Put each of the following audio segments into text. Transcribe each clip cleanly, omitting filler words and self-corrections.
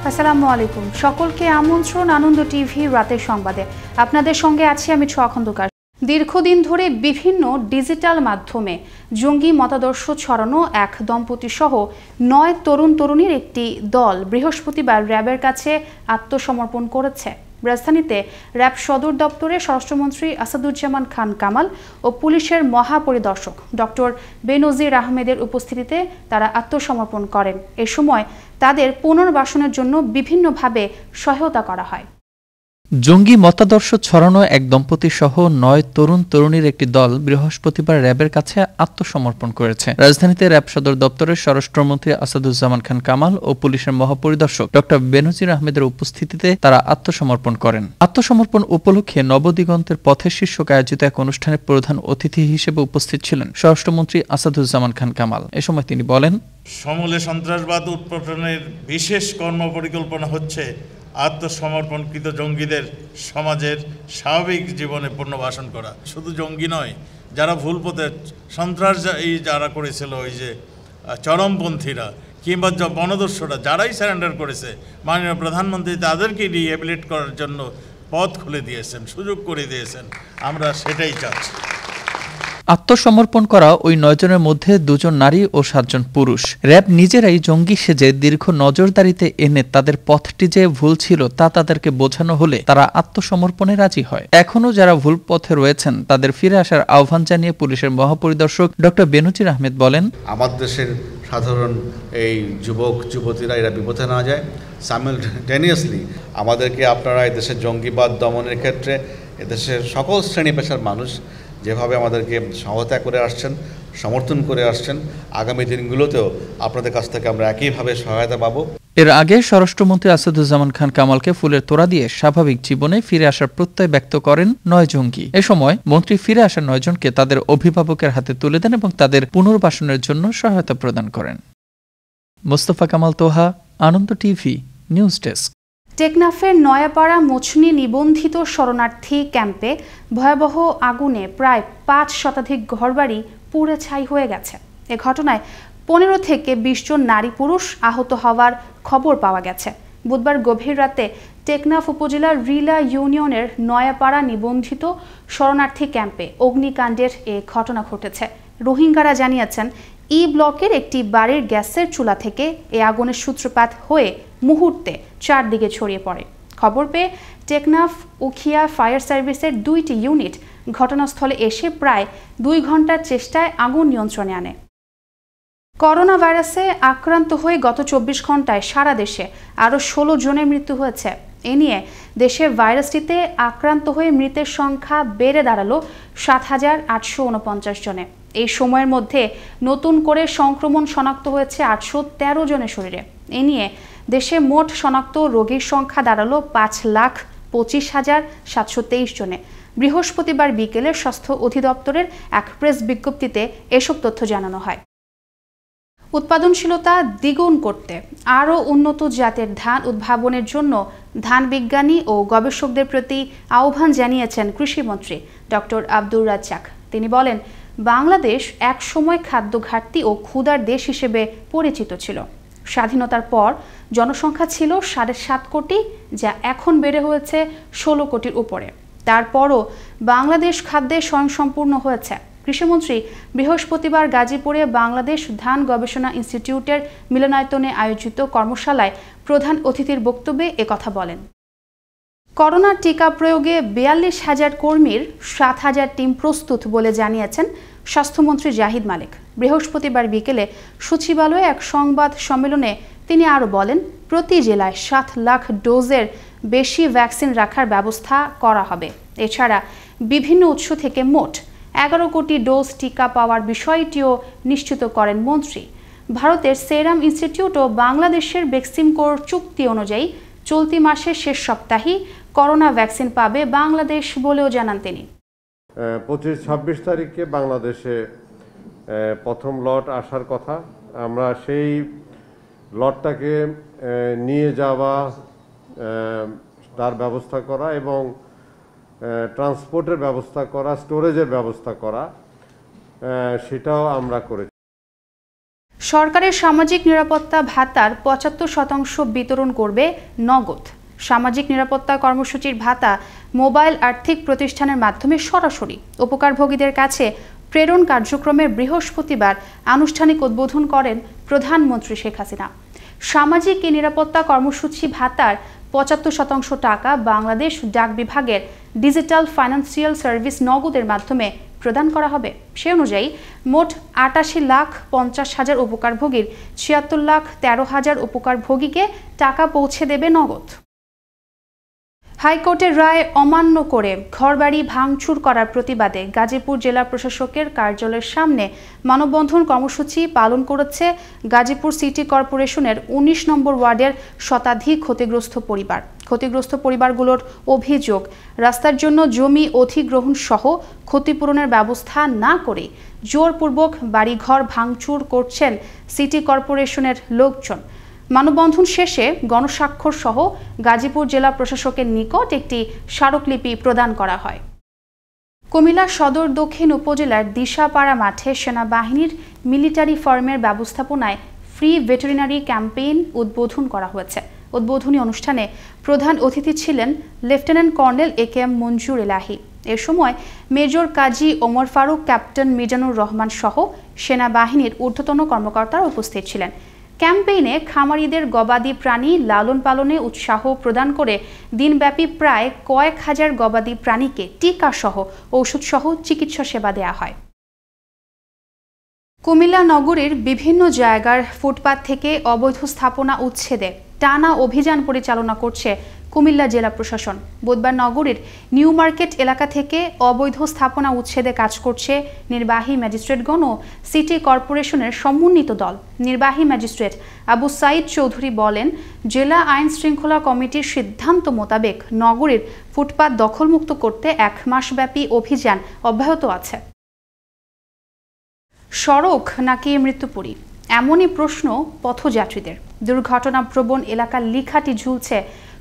আসসালামু আলাইকুম, সকলকে আমন্ত্রণ আনন্দ টিভি রাতের সংবাদে। আপনাদের সঙ্গে আছি আমি ছোঁয়া খন্দকার। দীর্ঘদিন ধরে বিভিন্ন ডিজিটাল মাধ্যমে জঙ্গি মতাদর্শ ছড়ানো এক দম্পতি সহ 9 তরুণ তরুণীর একটি দল বৃহস্পতিবার র্যাবের কাছে আত্মসমর্পণ করেছে। রাজধানীতে র্যাব সদর দপ্তরে স্বরাষ্ট্রমন্ত্রী আসাদুজ্জামান খান কামাল ও পুলিশের মহাপরিদর্শক ডক্টর বেনজির আহমেদের উপস্থিতিতে তারা আত্মসমর্পণ করেন। এ সময় তাদের পুনর্বাসনের জন্য বিভিন্নভাবে সহায়তা করা হয়। জঙ্গি মতাদর্শ ছড়ানো এক দম্পতি সহ 9 তরুণ তরুণীর একটি দল বৃহস্পতিবার র্যাবের কাছে আত্মসমর্পণ করেছে। রাজধানীতে র্যাব সদর দপ্তরের স্বরাষ্ট্রমন্ত্রী আসাদুজ্জামান খান কামাল ও পুলিশের মহাপরিদর্শক ডক্টর বেনজির আহমেদের উপস্থিতিতে তারা আত্মসমর্পণ করেন। আত্মসমর্পণ উপলক্ষে নবদিগন্তের পথের শীর্ষক আয়োজিত এক অনুষ্ঠানে প্রধান অতিথি হিসেবে উপস্থিত ছিলেন স্বরাষ্ট্রমন্ত্রী আসাদুজ্জামান খান কামাল। এ সময় তিনি বলেন, সমূলে সন্ত্রাসবাদ উৎপাটনের বিশেষ কর্মপরিকল্পনা হচ্ছে আত্মসমর্পণকৃত জঙ্গিদের সমাজের স্বাভাবিক জীবনে পুনর্বাসন করা। শুধু জঙ্গি নয়, যারা ভুল পথে সন্ত্রাস যারা করেছিল, ওই যে চরমপন্থীরা কিংবা বনদস্যুরা, যারাই স্যারেন্ডার করেছে, মাননীয় প্রধানমন্ত্রী তাদেরকে রিহ্যাবিলিট করার জন্য পথ খুলে দিয়েছেন, সুযোগ করে দিয়েছেন। আমরা সেটাই চাচ্ছি। আত্মসমর্পণ করা ওই 9 জনের মধ্যে 2 জন নারী ও 7 জন পুরুষ। র্যাব নিজেরাই জঙ্গি সেজে দীর্ঘ নজরদারিতে এনে তাদের পথটি যে ভুল ছিল তা তাদেরকে বোঝানো হলে তারা আত্মসমর্পণে রাজি হয়। এখনও যারা ভুল পথে রয়েছেন তাদের ফিরে আসার আহ্বান জানিয়ে পুলিশের মহাপরিদর্শক ডক্টর বেনজির আহমেদ বলেন, আমাদের দেশের সাধারণ এই যুবক যুবতীরা এরা বিপথে না যায়, সাইমালটেনিয়াসলি আমাদেরকে আপনারা এদেশের জঙ্গিবাদ দমনের ক্ষেত্রে এদেশের সকল শ্রেণী পেশার মানুষ যেভাবে আমাদেরকে সহায়তা করে আসছেন, সমর্থন করে আসছেন, আগামী দিনগুলোতেও আপনাদের কাছ থেকে আমরা একইভাবে সহায়তা পাবো। এর আগে স্বরাষ্ট্রমন্ত্রী আসাদুজ্জামান খান কামালকে ফুলের তোড়া দিয়ে স্বাভাবিক জীবনে ফিরে আসার প্রত্যয় ব্যক্ত করেন 9 জঙ্গি। এ সময় মন্ত্রী ফিরে আসা 9 জনকে তাদের অভিভাবকের হাতে তুলে দেন এবং তাদের পুনর্বাসনের জন্য সহায়তা প্রদান করেন। মোস্তফা কামাল তোহা, আনন্দ টিভি, নিউজ ডেস্ক। টেকনাফের নয়াপাড়া মোচনি নিবন্ধিত শরণার্থী ক্যাম্পে ভয়াবহ আগুনে প্রায় 5 শতাধিক ঘরবাড়ি পুড়ে ছাই হয়ে গেছে। এ ঘটনায় 15 থেকে 20 জন নারী পুরুষ আহত হওয়ার খবর পাওয়া গেছে। বুধবার গভীর রাতে টেকনাফ উপজেলার রিলা ইউনিয়নের নয়াপাড়া নিবন্ধিত শরণার্থী ক্যাম্পে অগ্নিকাণ্ডের এ ঘটনা ঘটেছে। রোহিঙ্গারা জানিয়েছেন, ই ব্লকের একটি বাড়ির গ্যাসের চুলা থেকে এ আগুনের সূত্রপাত হয়ে মুহূর্তে চারদিকে ছড়িয়ে পড়ে। খবর পেয়ে টেকনাফ উখিয়া ফায়ার সার্ভিসের 2টি ইউনিট ঘটনাস্থলে এসে প্রায় 2 ঘন্টার চেষ্টায় আগুন নিয়ন্ত্রণে আনে। করোনা ভাইরাসে আক্রান্ত হয়ে গত 24 ঘন্টায় সারা দেশে আরও 16 জনের মৃত্যু হয়েছে। এ নিয়ে দেশে ভাইরাসটিতে আক্রান্ত হয়ে মৃতের সংখ্যা বেড়ে দাঁড়ালো 7,849 জনে। এই সময়ের মধ্যে নতুন করে সংক্রমণ শনাক্ত হয়েছে 813 জনের শরীরে। এ নিয়ে দেশে মোট শনাক্ত রোগীর সংখ্যা দাঁড়ালো 5,25,723 জনে। বৃহস্পতিবার বিকেলে স্বাস্থ্য অধিদপ্তরের এক প্রেস বিজ্ঞপ্তিতে এসব তথ্য জানানো হয়। উৎপাদনশীলতা দ্বিগুণ করতে আরও উন্নত জাতের ধান উদ্ভাবনের জন্য ধান বিজ্ঞানী ও গবেষকদের প্রতি আহ্বান জানিয়েছেন কৃষিমন্ত্রী ডক্টর আব্দুর রাজ্জাক। তিনি বলেন, বাংলাদেশ এক সময় খাদ্য ঘাটতি ও ক্ষুধার দেশ হিসেবে পরিচিত ছিল। স্বাধীনতার পর জনসংখ্যা ছিল 7.5 কোটি, যা এখন বেড়ে হয়েছে 16 কোটির উপরে। তারপরও বাংলাদেশ খাদ্যে স্বয়ংসম্পূর্ণ হয়েছে। কৃষিমন্ত্রী বৃহস্পতিবার গাজীপুরে বাংলাদেশ ধান গবেষণা ইনস্টিটিউটের মিলনায়তনে আয়োজিত কর্মশালায় প্রধান অতিথির বক্তব্যে একথা বলেন। করোনার টিকা প্রয়োগে 42,000 কর্মীর 7,000 টিম প্রস্তুত বলে জানিয়েছেন স্বাস্থ্যমন্ত্রী জাহিদ মালিক। বৃহস্পতিবার বিকেলে সচিবালয়ে এক সংবাদ সম্মেলনে তিনি আরও বলেন, প্রতি জেলায় 7 লাখ ডোজের বেশি ভ্যাকসিন রাখার ব্যবস্থা করা হবে। এছাড়া বিভিন্ন উৎস থেকে মোট 11 কোটি ডোজ টিকা পাওয়ার বিষয়টিও নিশ্চিত করেন মন্ত্রী। ভারতের সেরাম ইনস্টিটিউট ও বাংলাদেশের বেক্সিমকোর চুক্তি অনুযায়ী চলতি মাসের শেষ সপ্তাহেই করোনা ভ্যাকসিন পাবে বাংলাদেশ বলেও জানান তিনি। 25-26 তারিখে বাংলাদেশে প্রথম লট আসার কথা। আমরা সেই লটটাকে নিয়ে যাওয়া, তার ব্যবস্থা করা এবং ট্রান্সপোর্টের ব্যবস্থা করা, স্টোরেজের ব্যবস্থা করা, সেটাও আমরা করেছি। সরকারের সামাজিক নিরাপত্তা ভাতার ৭৫% বিতরণ করবে নগদ। সামাজিক নিরাপত্তা কর্মসূচির ভাতা মোবাইল আর্থিক প্রতিষ্ঠানের মাধ্যমে সরাসরি উপকারভোগীদের কাছে প্রেরণ কার্যক্রমের বৃহস্পতিবার আনুষ্ঠানিক উদ্বোধন করেন প্রধানমন্ত্রী শেখ হাসিনা। সামাজিক নিরাপত্তা কর্মসূচি ভাতার ৭৫% টাকা বাংলাদেশ ডাক বিভাগের ডিজিটাল ফাইন্যান্সিয়াল সার্ভিস নগদের মাধ্যমে প্রদান করা হবে। সে অনুযায়ী মোট ৮৮,৫০,০০০ উপকারভোগীর ৭৬,১৩,০০০ উপকারভোগীকে টাকা পৌঁছে দেবে নগদ। হাইকোর্টের রায় অমান্য করে ঘরবাড়ি ভাঙচুর করার প্রতিবাদে গাজীপুর জেলা প্রশাসকের কার্যালয়ের সামনে মানববন্ধন কর্মসূচি পালন করেছে গাজীপুর সিটি কর্পোরেশনের ১৯ নম্বর ওয়ার্ডের শতাধিক ক্ষতিগ্রস্ত পরিবার। ক্ষতিগ্রস্ত পরিবারগুলোর অভিযোগ, রাস্তার জন্য জমি অধিগ্রহণ সহ ক্ষতিপূরণের ব্যবস্থা না করে জোরপূর্বক বাড়িঘর ভাঙচুর করছেন সিটি কর্পোরেশনের লোকজন। মানববন্ধন শেষে গণস্বাক্ষর সহ গাজীপুর জেলা প্রশাসকের নিকট একটি স্মারকলিপি প্রদান করা হয়। কুমিল্লা সদর দক্ষিণ উপজেলার দিশাপাড়া মাঠে সেনাবাহিনীর মিলিটারি ফার্মের ব্যবস্থাপনায় ফ্রি ভেটেরিনারি ক্যাম্পেইন উদ্বোধন করা হয়েছে। উদ্বোধনী অনুষ্ঠানে প্রধান অতিথি ছিলেন লেফটেন্যান্ট কর্নেল একেএম মঞ্জুর এলাহি। এ সময় মেজর কাজী ওমর ফারুক, ক্যাপ্টেন মিজানুর রহমান সহ সেনাবাহিনীর ঊর্ধ্বতন কর্মকর্তারা উপস্থিত ছিলেন। ক্যাম্পেইনে খামারিদের গবাদি প্রাণী লালন পালনে উৎসাহ প্রদান করে দিনব্যাপী প্রায় কয়েক হাজার গবাদি প্রাণীকে টিকা সহ ঔষধ সহ চিকিৎসা সেবা দেওয়া হয়। কুমিল্লা নগরীর বিভিন্ন জায়গার ফুটপাত থেকে অবৈধ স্থাপনা উচ্ছেদে টানা অভিযান পরিচালনা করছে কুমিল্লা জেলা প্রশাসন। বুধবার নগরীর নিউ মার্কেট এলাকা থেকে অবৈধ স্থাপনা উচ্ছেদে কাজ করছে নির্বাহী ম্যাজিস্ট্রেটগণ ও সিটি কর্পোরেশনের সমন্বিত দল। নির্বাহী ম্যাজিস্ট্রেট আবু সাইদ চৌধুরী বলেন, জেলা আইন শৃঙ্খলা কমিটির সিদ্ধান্ত মোতাবেক নগরীর ফুটপাত দখলমুক্ত করতে ১ মাসব্যাপী অভিযান অব্যাহত আছে। সড়ক নাকি মৃত্যুপুরী, এমনই প্রশ্ন পথযাত্রীদের। দুর্ঘটনাপ্রবণ এলাকার লিখাটি ঝুলছে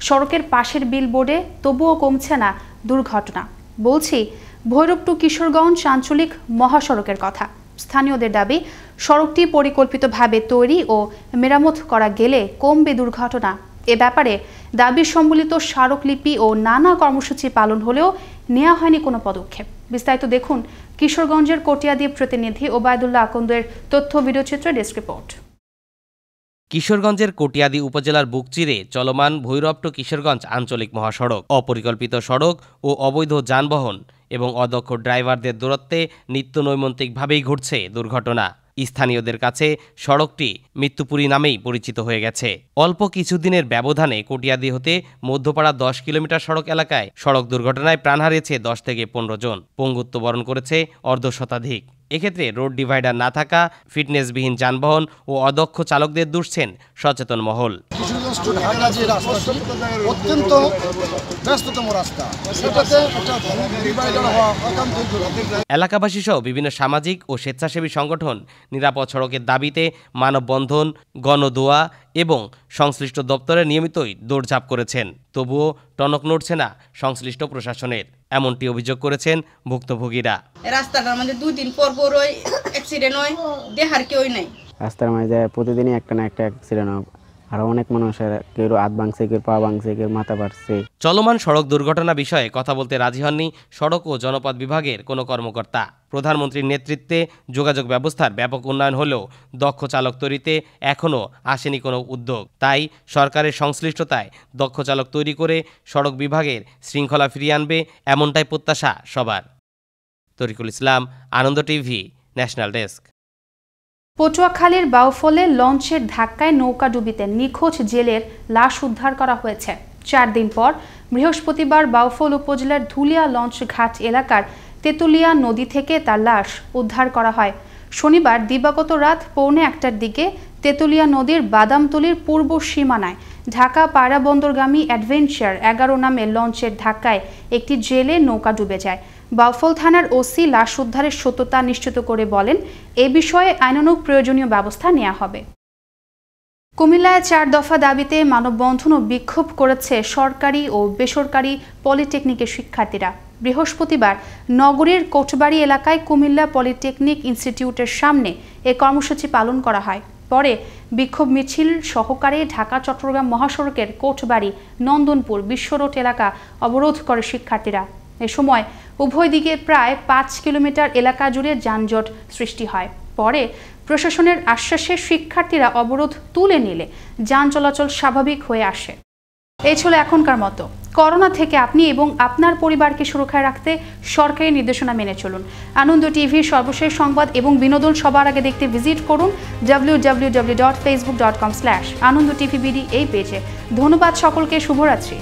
সড়কের পাশের বিলবোর্ডে, তবুও কমছে না দুর্ঘটনা। বলছি ভৈরব টু কিশোরগঞ্জ আঞ্চলিক মহাসড়কের কথা। স্থানীয়দের দাবি, সড়কটি পরিকল্পিতভাবে তৈরি ও মেরামত করা গেলে কমবে দুর্ঘটনা। এ ব্যাপারে দাবি সম্বলিত স্মারকলিপি ও নানা কর্মসূচি পালন হলেও নেওয়া হয়নি কোনো পদক্ষেপ। বিস্তারিত দেখুন কিশোরগঞ্জের কটিয়াদি প্রতিনিধি ওবায়দুল্লাহ আকন্দের তথ্য ভিডিওচিত্রে ডেস্ক রিপোর্ট। কিশোরগঞ্জের কটিয়াদি উপজেলার বুক চিরে চলমান ভৈরব টু কিশোরগঞ্জ আঞ্চলিক মহাসড়ক। অপরিকল্পিত সড়ক ও অবৈধ যানবাহন এবং অদক্ষ ড্রাইভারদের দৌরাত্বে নিত্য নৈমিত্তিকভাবেই ঘটছে দুর্ঘটনা। স্থানীয়দের কাছে সড়কটি মৃত্যুপুরী নামেই পরিচিত হয়ে গেছে। অল্প কিছুদিনের ব্যবধানে কটিয়াদি হতে মধ্যপাড়া ১০ কিলোমিটার সড়ক এলাকায় সড়ক দুর্ঘটনায় প্রাণ হারিয়েছে ১০ থেকে ১৫ জন, পঙ্গুত্ব বরণ করেছে অর্ধশতাধিক। এক্ষেত্রে রোড ডিভাইডার না থাকা, ফিটনেসবিহীন যানবাহন ও অদক্ষ চালকদের দুষছেন সচেতন মহল। অত্যন্ত ব্যস্ততম রাস্তা, এলাকাবাসী সহ বিভিন্ন সামাজিক ও স্বেচ্ছাসেবী সংগঠন নিরাপদ সড়কের দাবিতে মানববন্ধন, গণদোয়া এবং সংশ্লিষ্ট দপ্তরে নিয়মিতই দৌড়ঝাঁপ করেছেন। তবুও টনক নড়ছে না সংশ্লিষ্ট প্রশাসনের, এমনটি অভিযোগ করেছেন ভুক্তভোগীরা। রাস্তাটার মধ্যে 2 দিন পর পর ওই অ্যাক্সিডেন্ট হয়, দেখার কেউ নাই। রাস্তার মাঝে প্রতিদিনই একটা না একটা অ্যাক্সিডেন্ট হয়, আর অনেক মানুষের কেউ হাত ভাঙছে, কেউ পা ভাঙছে, কেউ মাথা পাড়ছে। চলমান সড়ক দুর্ঘটনা বিষয়ে কথা বলতে রাজি হননি সড়ক ও জনপথ বিভাগের কোনো কর্মকর্তা। প্রধানমন্ত্রীর নেতৃত্বে যোগাযোগ ব্যবস্থার ব্যাপক উন্নয়ন হলেও দক্ষ চালক তৈরিতে এখনও আসেনি কোনো উদ্যোগ। তাই সরকারের সংশ্লিষ্টতায় দক্ষ চালক তৈরি করে সড়ক বিভাগের শৃঙ্খলা ফিরিয়ে আনবে, এমনটাই প্রত্যাশা সবার। তরিকুল ইসলাম, আনন্দ টিভি, ন্যাশনাল ডেস্ক। পটুয়াখালীর বাউফলে লঞ্চের ধাক্কায় নৌকাডুবিতে নিখোঁজ জেলের লাশ উদ্ধার করা হয়েছে। 4 দিন পর বৃহস্পতিবার বাউফল উপজেলার ধুলিয়া লঞ্চ ঘাট এলাকার তেতুলিয়া নদী থেকে তার লাশ উদ্ধার করা হয়। শনিবার দিবাগত রাত 1:45টার দিকে তেতুলিয়া নদীর বাদামতলির পূর্ব সীমানায় ঢাকা পায়রা বন্দরগামী অ্যাডভেঞ্চার 11 নামে লঞ্চের ধাক্কায় একটি জেলে নৌকা ডুবে যায়। বাউফল থানার ওসি লাশ উদ্ধারের সত্যতা নিশ্চিত করে বলেন, এ বিষয়ে আইনানুগ প্রয়োজনীয় ব্যবস্থা নেওয়া হবে। কুমিল্লায় 4 দফা দাবিতে মানববন্ধন ও বিক্ষোভ করেছে সরকারি ও বেসরকারি পলিটেকনিকের শিক্ষার্থীরা। বৃহস্পতিবার নগরীর কোটবাড়ি এলাকায় কুমিল্লা পলিটেকনিক ইনস্টিটিউটের সামনে এ কর্মসূচি পালন করা হয়। পরে বিক্ষোভ মিছিল সহকারে ঢাকা চট্টগ্রাম মহাসড়কের কোটবাড়ি নন্দনপুর বিশ্ব রোড এলাকা অবরোধ করে শিক্ষার্থীরা। এ সময় উভয় দিকে প্রায় 5 কিলোমিটার এলাকা জুড়ে যানজট সৃষ্টি হয়। পরে প্রশাসনের আশ্বাসে শিক্ষার্থীরা অবরোধ তুলে নিলে যান চলাচল স্বাভাবিক হয়ে আসে। এই ছিল এখনকার মতো। করোনা থেকে আপনি এবং আপনার পরিবারকে সুরক্ষায় রাখতে সরকারি নির্দেশনা মেনে চলুন। আনন্দ টিভির সর্বশেষ সংবাদ এবং বিনোদন সবার আগে দেখতে ভিজিট করুন www.facebook.com/AnondoTVBD এই পেজে। ধন্যবাদ সকলকে, শুভরাত্রি।